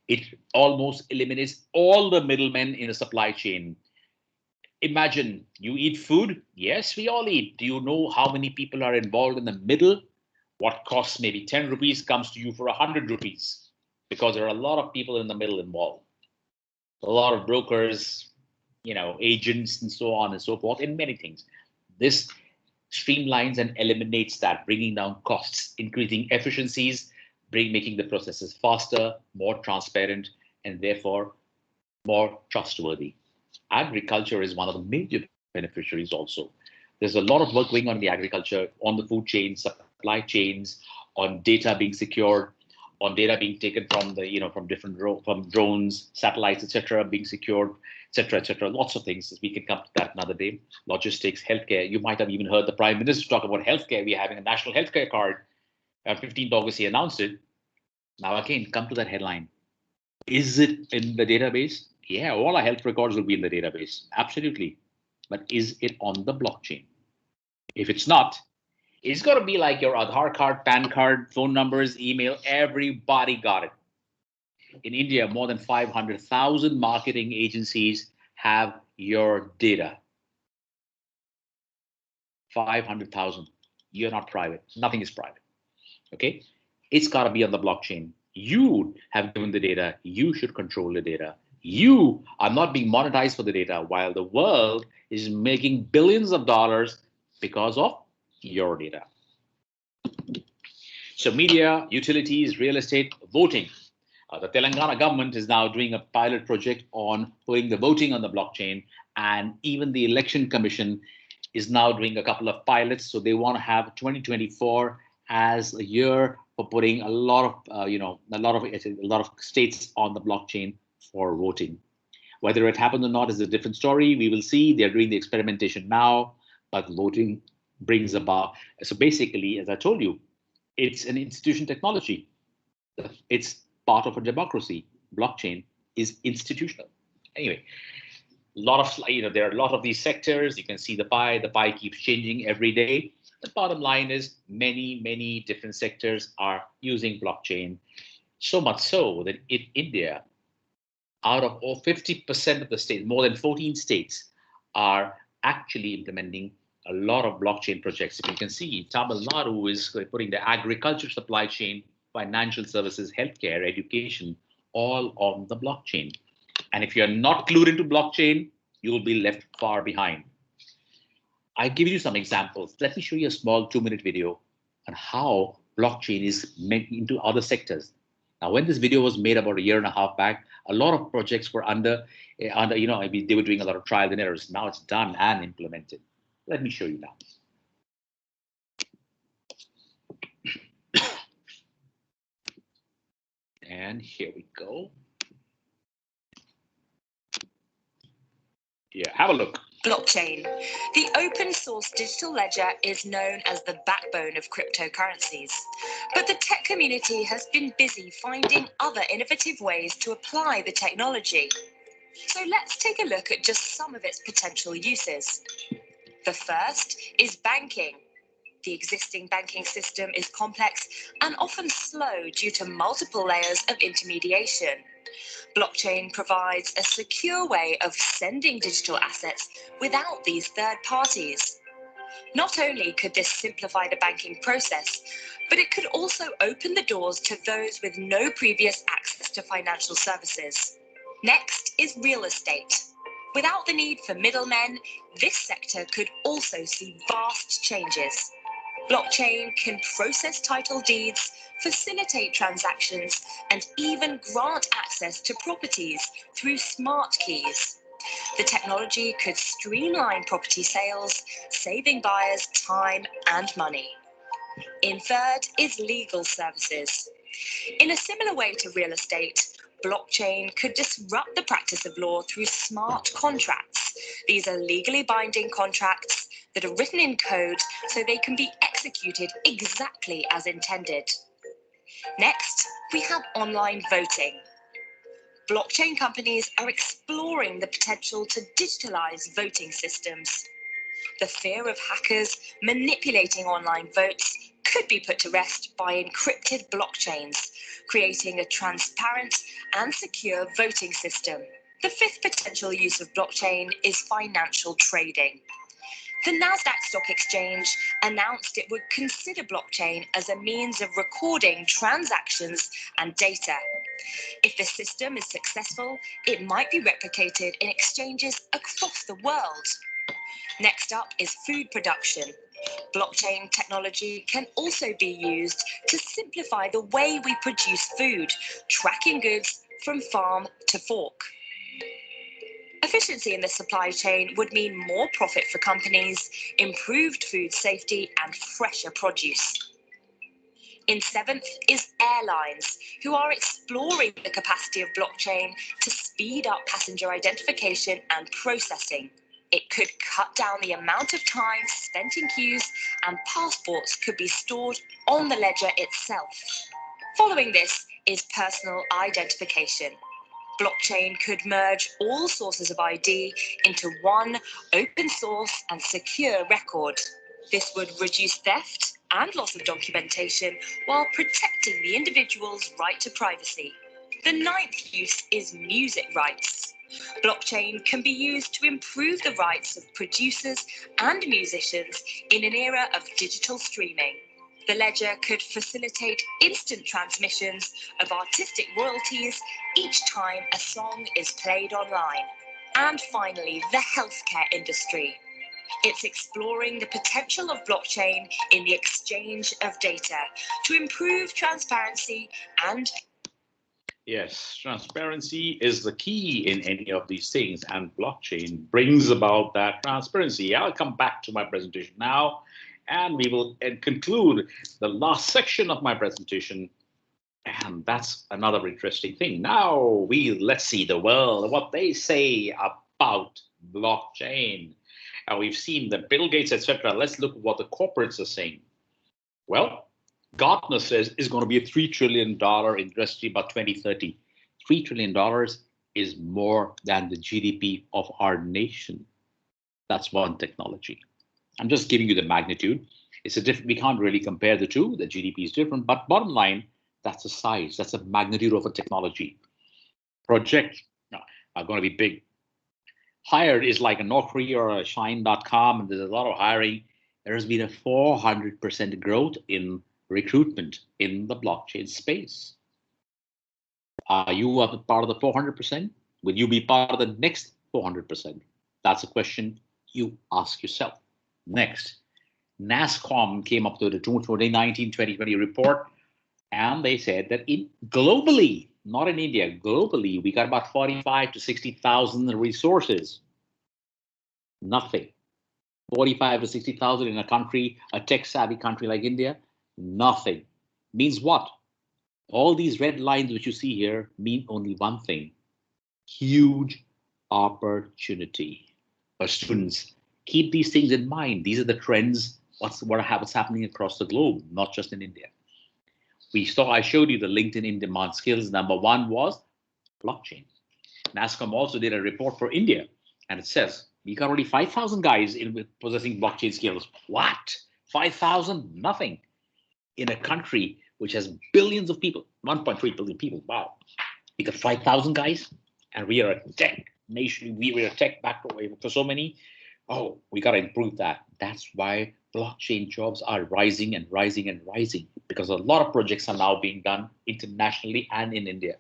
It almost eliminates all the middlemen in the supply chain. Imagine you eat food. Yes, we all eat. Do you know how many people are involved in the middle? What costs maybe 10 rupees comes to you for 100 rupees because there are a lot of people in the middle involved. A lot of brokers, agents and so on and so forth in many things. This streamlines and eliminates that, bringing down costs, increasing efficiencies, making the processes faster, more transparent, and therefore more trustworthy. Agriculture is one of the major beneficiaries also. There's a lot of work going on in the agriculture, on the food chain, supply chains, on data being secured, on data being taken from from drones, satellites, etc., being secured, etc., etc. Lots of things. We can come to that another day. Logistics, healthcare. You might have even heard the Prime Minister talk about healthcare. We're having a national healthcare card. 15th August, he announced it. Now again, come to that headline. Is it in the database? Yeah, all our health records will be in the database. Absolutely. But is it on the blockchain? If it's not, it's got to be like your Aadhaar card, PAN card, phone numbers, email. Everybody got it. In India, more than 500,000 marketing agencies have your data. 500,000. You're not private. Nothing is private. Okay? It's got to be on the blockchain. You have given the data. You should control the data. You are not being monetized for the data while the world is making billions of dollars because of your data. So media, utilities, real estate, voting. The Telangana government is now doing a pilot project on putting the voting on the blockchain, and even the Election Commission is now doing a couple of pilots. So they want to have 2024 as a year for putting a lot of states on the blockchain for voting. Whether it happens or not is a different story. We will see. They're doing the experimentation now, but voting brings about. So basically, as I told you, it's an institution technology. It's part of a democracy. Blockchain is institutional. Anyway, there are a lot of these sectors. You can see the pie. The pie keeps changing every day. The bottom line is many different sectors are using blockchain. So much so that in India, out of all 50% of the states, more than 14 states are actually implementing a lot of blockchain projects. If you can see, Tamil Nadu is putting the agriculture supply chain, financial services, healthcare, education, all on the blockchain. And if you're not clued into blockchain, you will be left far behind. I've given you some examples. Let me show you a small 2-minute video on how blockchain is made into other sectors. Now, when this video was made about a year and a half back, a lot of projects were they were doing a lot of trial and errors. Now it's done and implemented. Let me show you now. And here we go. Yeah, have a look. Blockchain. The open source digital ledger is known as the backbone of cryptocurrencies. But the tech community has been busy finding other innovative ways to apply the technology. So let's take a look at just some of its potential uses. The first is banking. The existing banking system is complex and often slow due to multiple layers of intermediation. Blockchain provides a secure way of sending digital assets without these third parties. Not only could this simplify the banking process, but it could also open the doors to those with no previous access to financial services. Next is real estate. Without the need for middlemen, this sector could also see vast changes. Blockchain can process title deeds, facilitate transactions, and even grant access to properties through smart keys. The technology could streamline property sales, saving buyers time and money. In third is legal services. In a similar way to real estate, blockchain could disrupt the practice of law through smart contracts. These are legally binding contracts that are written in code so they can be executed exactly as intended. Next, we have online voting. Blockchain companies are exploring the potential to digitalize voting systems. The fear of hackers manipulating online votes could be put to rest by encrypted blockchains, creating a transparent and secure voting system. The fifth potential use of blockchain is financial trading. The Nasdaq Stock Exchange announced it would consider blockchain as a means of recording transactions and data. If the system is successful, it might be replicated in exchanges across the world. Next up is food production. Blockchain technology can also be used to simplify the way we produce food, tracking goods from farm to fork. Efficiency in the supply chain would mean more profit for companies, improved food safety, and fresher produce. In seventh is airlines, who are exploring the capacity of blockchain to speed up passenger identification and processing. It could cut down the amount of time spent in queues, and passports could be stored on the ledger itself. Following this is personal identification. Blockchain could merge all sources of ID into one open source and secure record. This would reduce theft and loss of documentation while protecting the individual's right to privacy. The ninth use is music rights. Blockchain can be used to improve the rights of producers and musicians in an era of digital streaming. The ledger could facilitate instant transmissions of artistic royalties each time a song is played online. And finally, the healthcare industry. It's exploring the potential of blockchain in the exchange of data to improve transparency and... Yes, transparency is the key in any of these things, and blockchain brings about that transparency. I'll come back to my presentation now, and we will conclude the last section of my presentation. And that's another interesting thing. Now let's see the world, what they say about blockchain. We've seen the Bill Gates, etc. Let's look at what the corporates are saying. Well, Gartner says it's going to be a $3 trillion industry by 2030. $3 trillion is more than the GDP of our nation. That's one technology. I'm just giving you the magnitude. It's a different. We can't really compare the two. The GDP is different, but bottom line, that's a size. That's a magnitude of a technology. Projects are going to be big. Hired is like a Naukri or a Shine.com, and there's a lot of hiring. There has been a 400% growth in recruitment in the blockchain space. Are you a part of the 400%? Will you be part of the next 400%? That's a question you ask yourself. Next, NASSCOM came up with the 2019-2020 report, and they said that globally, not in India, globally, we got about 45 to 60,000 resources. Nothing. 45 to 60,000 in a country, a tech-savvy country like India, nothing. Means what? All these red lines which you see here mean only one thing: huge opportunity. But students, keep these things in mind. These are the trends, what's happening across the globe, not just in India. I showed you the LinkedIn in-demand skills. Number one was blockchain. NASSCOM also did a report for India, and it says we got only 5,000 guys possessing blockchain skills. What? 5,000, nothing. In a country which has billions of people, 1.3 billion people, wow. We got 5,000 guys, and we are a tech nation. We are a tech background for so many. Oh, we got to improve that. That's why blockchain jobs are rising and rising and rising, because a lot of projects are now being done internationally and in India.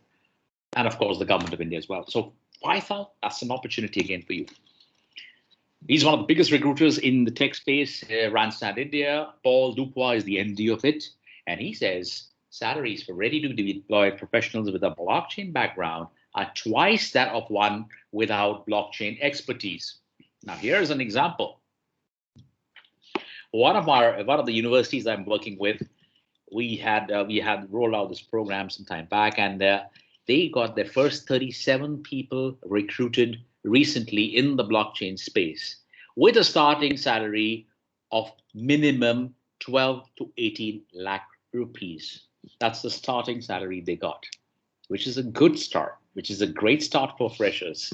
And of course, the government of India as well. So 5,000, that's an opportunity again for you. He's one of the biggest recruiters in the tech space, Randstad India. Paul Dupois is the MD of it. And he says salaries for ready to deploy professionals with a blockchain background are twice that of one without blockchain expertise. Now, here's an example. One of the universities I'm working with, we had rolled out this program some time back, and they got their first 37 people recruited recently in the blockchain space with a starting salary of minimum 12 to 18 lakh rupees. That's the starting salary they got, which is a good start, which is a great start for freshers.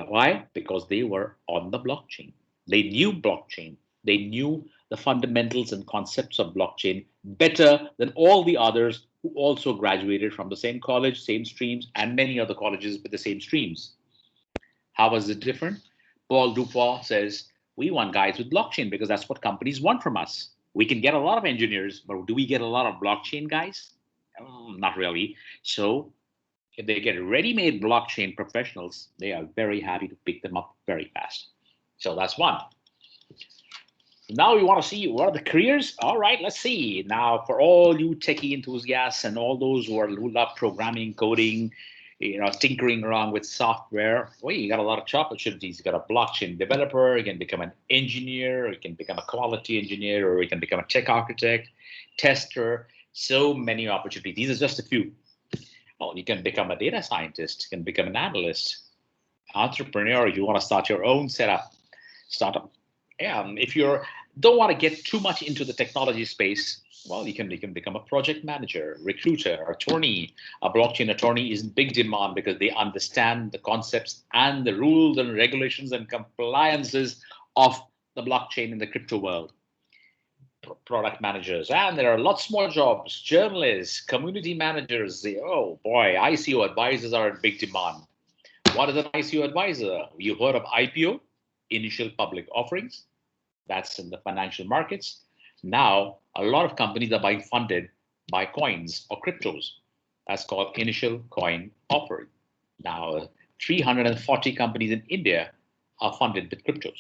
Why? Because they were on the blockchain. They knew blockchain. They knew the fundamentals and concepts of blockchain better than all the others who also graduated from the same college, same streams, and many other colleges with the same streams. How was it different? Paul Dupois says, we want guys with blockchain because that's what companies want from us. We can get a lot of engineers, but do we get a lot of blockchain guys? Not really. So if they get ready-made blockchain professionals, they are very happy to pick them up very fast. So that's one. Now we want to see what are the careers. All right, let's see. Now, for all you techie enthusiasts and all those who love programming, coding, tinkering around with software, well, you got a lot of opportunities. You got a blockchain developer. You can become an engineer. You can become a quality engineer, or you can become a tech architect, tester. So many opportunities. These are just a few. Well, you can become a data scientist. You can become an analyst, entrepreneur. If you want to start your own startup. If you don't want to get too much into the technology space, well, you can become a project manager, recruiter, attorney. A blockchain attorney is in big demand because they understand the concepts and the rules and regulations and compliances of the blockchain in the crypto world. Product managers, and there are lots more jobs. Journalists, community managers. Oh boy, ICO advisors are in big demand. What is an ICO advisor? You've heard of IPO, initial public offerings. That's in the financial markets. Now, a lot of companies are being funded by coins or cryptos. That's called initial coin offering. Now, 340 companies in India are funded with cryptos.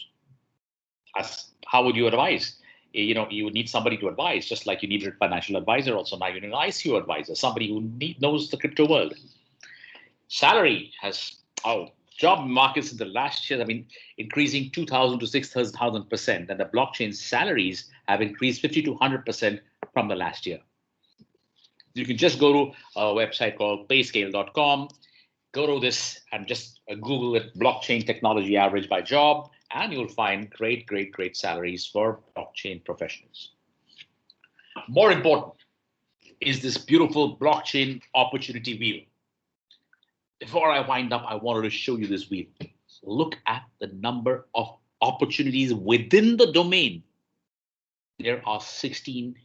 How would you advise? You would need somebody to advise, just like you needed a financial advisor. Also, now you need an ICO advisor, somebody who knows the crypto world. Salary has, job markets in the last year have been increasing 2,000 to 6,000%, and the blockchain salaries have increased 50 to 100% from the last year. You can just go to a website called payscale.com, go to this and just Google it, blockchain technology average by job, and you'll find great salaries for blockchain professionals. More important is this beautiful blockchain opportunity wheel. Before I wind up, I wanted to show you this wheel. Look at the number of opportunities within the domain. There are 16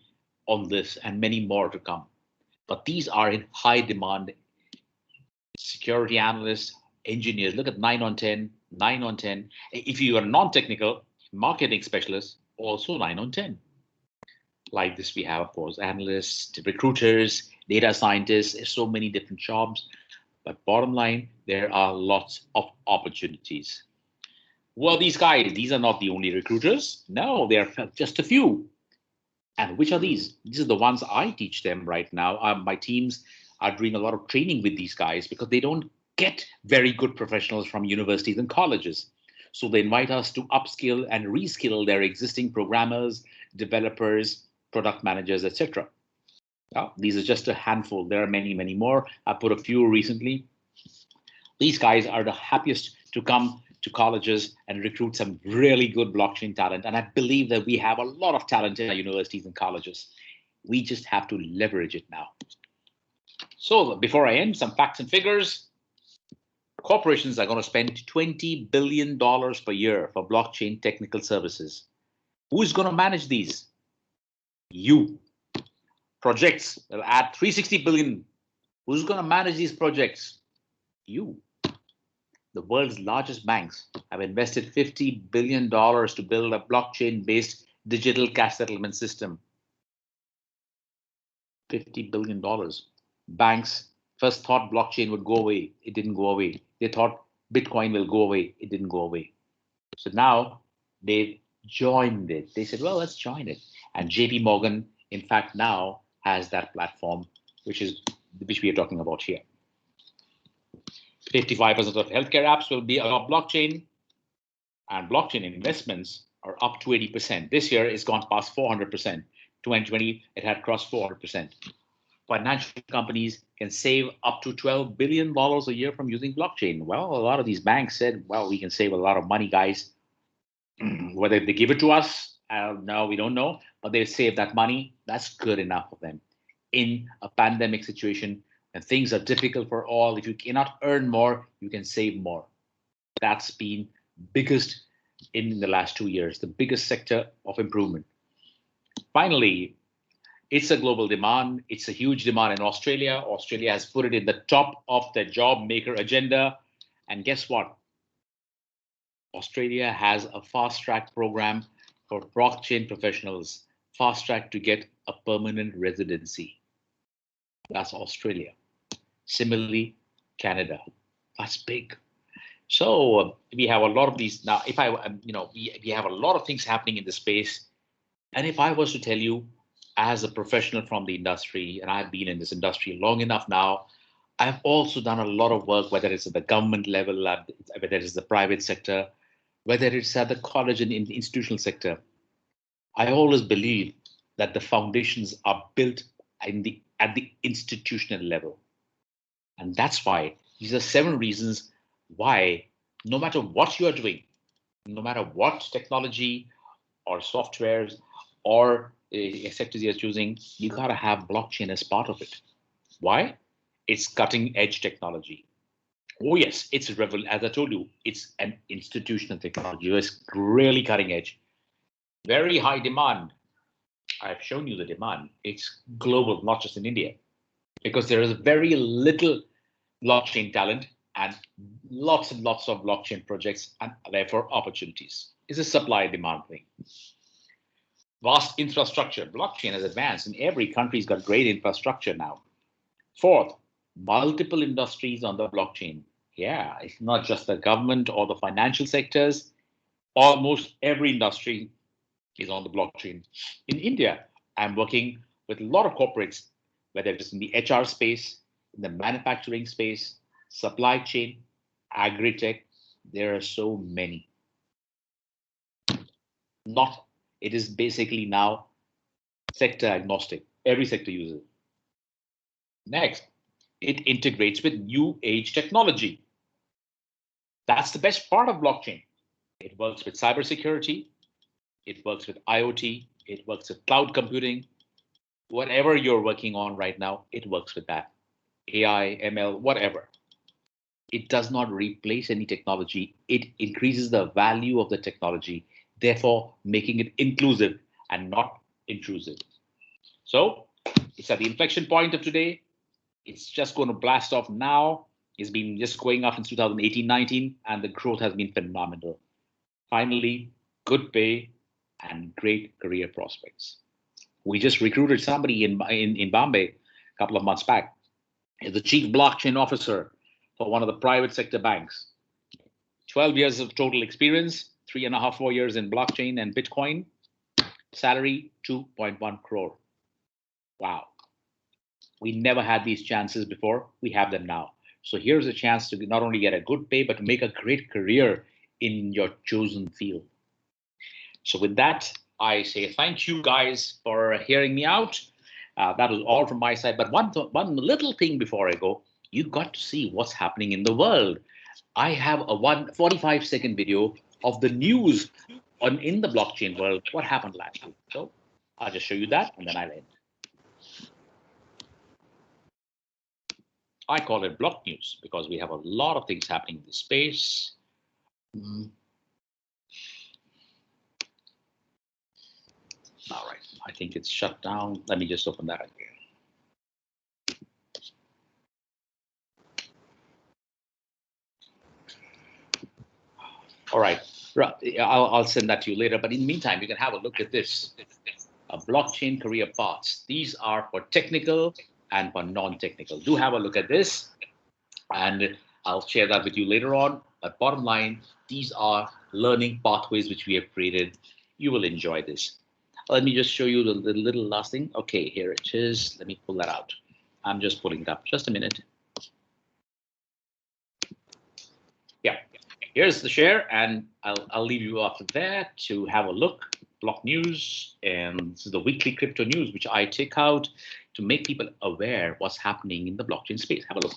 on this and many more to come. But these are in high demand. Security analysts, engineers, look at 9 on 10, 9 on 10. If you are non-technical, marketing specialist, also 9 on 10. Like this, we have, of course, analysts, recruiters, data scientists. There's so many different jobs. But bottom line, there are lots of opportunities. Well, these guys, these are not the only recruiters. No, they are just a few. And which are these? These are the ones I teach them right now. My teams are doing a lot of training with these guys because they don't get very good professionals from universities and colleges. So they invite us to upskill and reskill their existing programmers, developers, product managers, etc. These are just a handful. There are many more. I put a few recently. These guys are the happiest to come to colleges and recruit some really good blockchain talent. And I believe that we have a lot of talent in our universities and colleges. We just have to leverage it now. So before I end, some facts and figures. Corporations are going to spend $20 billion per year for blockchain technical services. Who's going to manage these? You. Projects will add 360 billion. Who's going to manage these projects? You. The world's largest banks have invested $50 billion to build a blockchain-based digital cash settlement system. $50 billion. Banks first thought blockchain would go away. It didn't go away. They thought Bitcoin will go away. It didn't go away. So now they've joined it. They said, well, let's join it. And JP Morgan, in fact, now has that platform, which we are talking about here. 55% of healthcare apps will be on blockchain, and blockchain investments are up to 80%. This year, it's gone past 400%. 2020, it had crossed 400%. Financial companies can save up to $12 billion a year from using blockchain. Well, a lot of these banks said, well, we can save a lot of money, guys. Whether they give it to us, no, we don't know, but they save that money. That's good enough for them. In a pandemic situation, and things are difficult for all, if you cannot earn more, you can save more. That's been biggest in the last 2 years, the biggest sector of improvement. Finally, it's a global demand. It's a huge demand in Australia. Australia has put it in the top of the job maker agenda. And guess what? Australia has a fast track program for blockchain professionals, fast track to get a permanent residency. That's Australia. Similarly, Canada. That's big. So we have a lot of these now. If I, we have a lot of things happening in the space. And if I was to tell you, as a professional from the industry, and I've been in this industry long enough now, I've also done a lot of work, whether it's at the government level, whether it's the private sector, whether it's at the college and in the institutional sector. I always believe that the foundations are built at the institutional level. And that's why these are 7 reasons why, no matter what you're doing, no matter what technology or softwares or sectors you're choosing, you got to have blockchain as part of it. Why? It's cutting edge technology. Oh yes, it's as I told you, it's an institutional technology. It's really cutting edge. Very high demand. I've shown you the demand. It's global, not just in India, because there is very little blockchain talent and lots of blockchain projects, and therefore opportunities. It's a supply demand thing. Vast infrastructure. Blockchain has advanced, and every country's got great infrastructure now. 4th, multiple industries on the blockchain. Yeah, it's not just the government or the financial sectors. Almost every industry is on the blockchain. In India, I'm working with a lot of corporates, whether it's in the HR space, in the manufacturing space, supply chain, agri-tech. There are so many. It is basically now sector agnostic. Every sector uses it. Next, it integrates with new age technology. That's the best part of blockchain. It works with cybersecurity. It works with IoT. It works with cloud computing. Whatever you're working on right now, it works with that. AI, ML, whatever. It does not replace any technology. It increases the value of the technology, therefore making it inclusive and not intrusive. So it's at the inflection point of today. It's just going to blast off now. It's been just going up in 2018-19, and the growth has been phenomenal. Finally, good pay and great career prospects. We just recruited somebody in Bombay a couple of months back as the chief blockchain officer for one of the private sector banks. 12 years of total experience, 3.5, 4 years in blockchain and Bitcoin. Salary 2.1 crore. Wow. We never had these chances before. We have them now. So here's a chance to not only get a good pay, but to make a great career in your chosen field. So with that, I say thank you guys for hearing me out. That was all from my side. But one little thing before I go, you got to see what's happening in the world. I have a 45-second video of the news in the blockchain world, what happened last week. So I'll just show you that, and then I'll end. I call it block news because we have a lot of things happening in the space. I think it's shut down. Let me just open that again. All right, I'll send that to you later. But in the meantime, you can have a look at this. Blockchain career paths. These are for technical and for non-technical. Do have a look at this, and I'll share that with you later on. But bottom line, these are learning pathways which we have created. You will enjoy this. Let me just show you the little last thing. Okay, here it is. Let me pull that out. I'm just pulling it up. Just a minute. Yeah, here's the share, and I'll leave you after that to have a look. Block News, and this is the weekly crypto news, which I take out to make people aware what's happening in the blockchain space. Have a look.